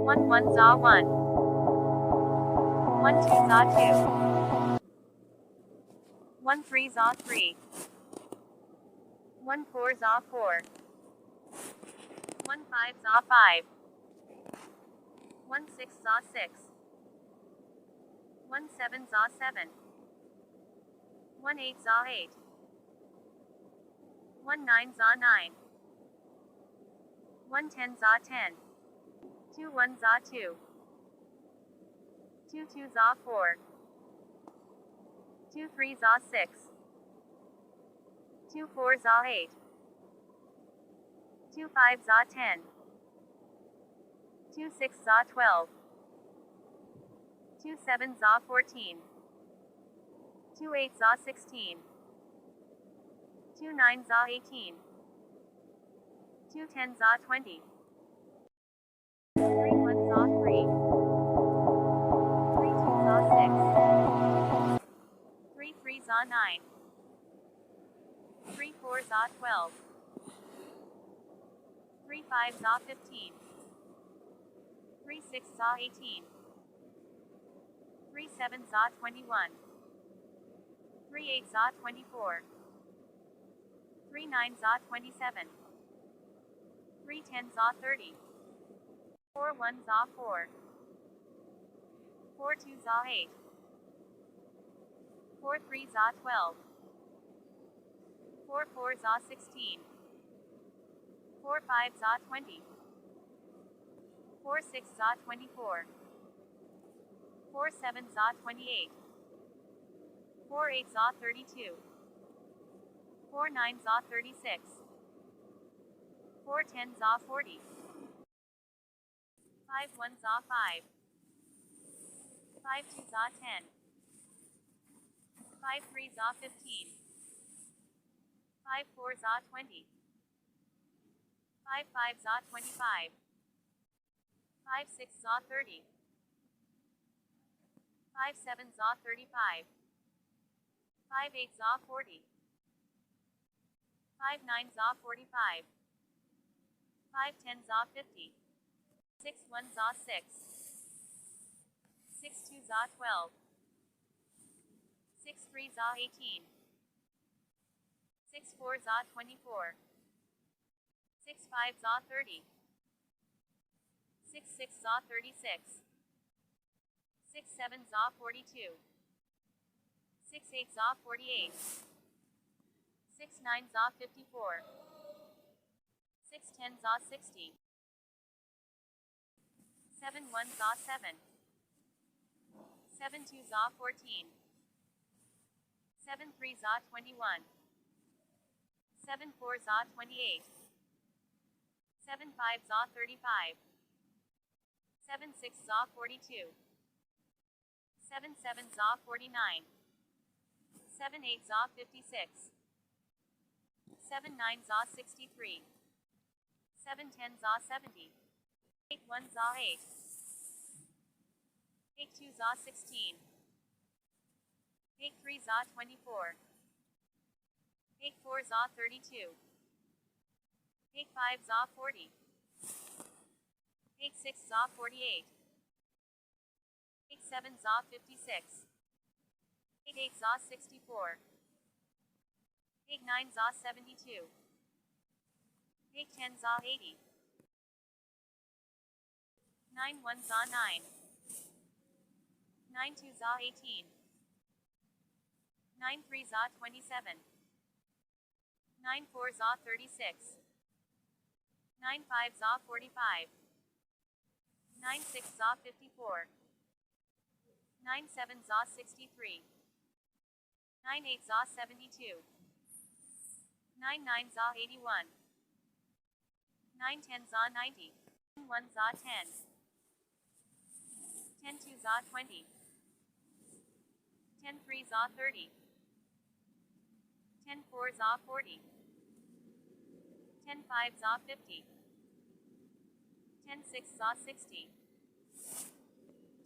1 1 za 1. 1 2 za 2. 1 3 za 3. 1 4 za 4. 1 5 za 5. 1 6 za 6. 1 7 za 7. 1 8 za 8. 1 9 za 9. 1 10 za 10. 2 1 za 2. 2 2 za 4. 2 3 za 6. 2 4 za 8. 2 5 za 10. 2 6 za 12. 2 7 za 14. 2 8 za 16. 2 9 za 18. 2 10 za 20. 3 1 za 3. 3 2 za 6. 3 3 za 9. 3 4 za 12. 3 5 za 15. 3 6 za 18. 3 7 za 21. 3 8 za 24. 3 9 za 27. 3 10 za 30. 4 1 za 4. 4 2 za 8. 4 3 za 12. 4 4 za 16. 4 5 za 20. 4 6 za 24. 4 7 za 28. 4 8 za 32. 4 9 za 36. 4 10 za 40. 5 1 za 5. 5 2 za 10. 5 3 za 15. 5 4 za 20. 5 5 za 25. 5 6 za 30. 5 7 za 35. 5 8 za 40. 5 9 za 45. 5 10 za 50. 6 1 za 6. 6 2 za 12. 6 3 za 18. 6 4 za 24. 6 5 za 30. 6 6 za 36. 6 7 za 42. 6 8 za 48. 6 9 za 54. 6 10 za 60. 7 1 za 7. 7 2 za 14. 7 3 za 21. 7 4 za 28. 7 5 za 35. 7 6 za 42. 7 7 za 49. 7 8 za 56. 7 9 za 63. 7 10 za 70. 8 1 za 8. 8 2 za 16. 8 3 za 24. 8 4 za 32. 8 5 za 40. 8 6 za 48. 8 7 za 56. 8 8 za 64. 8 9 za 72. 8 10 za 80. 9 1 za 9. 9 2 za 18. 9 3 za 27. 9 4 za 36. 9 5 za 45. 9 6 za 54. 9 7 za 63. 9 8 za 72. 9 9 za 81. 9 10 za 90. 1 za 10. 10 2 za 20. 10 3 za 30. 10 4 za 40. 10 5 za 50. 10 6 za 60.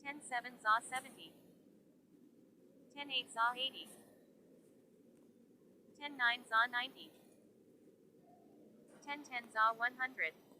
10 7 za 70. 10 8 za 80. 10 9 za 90. 10 10 za 100.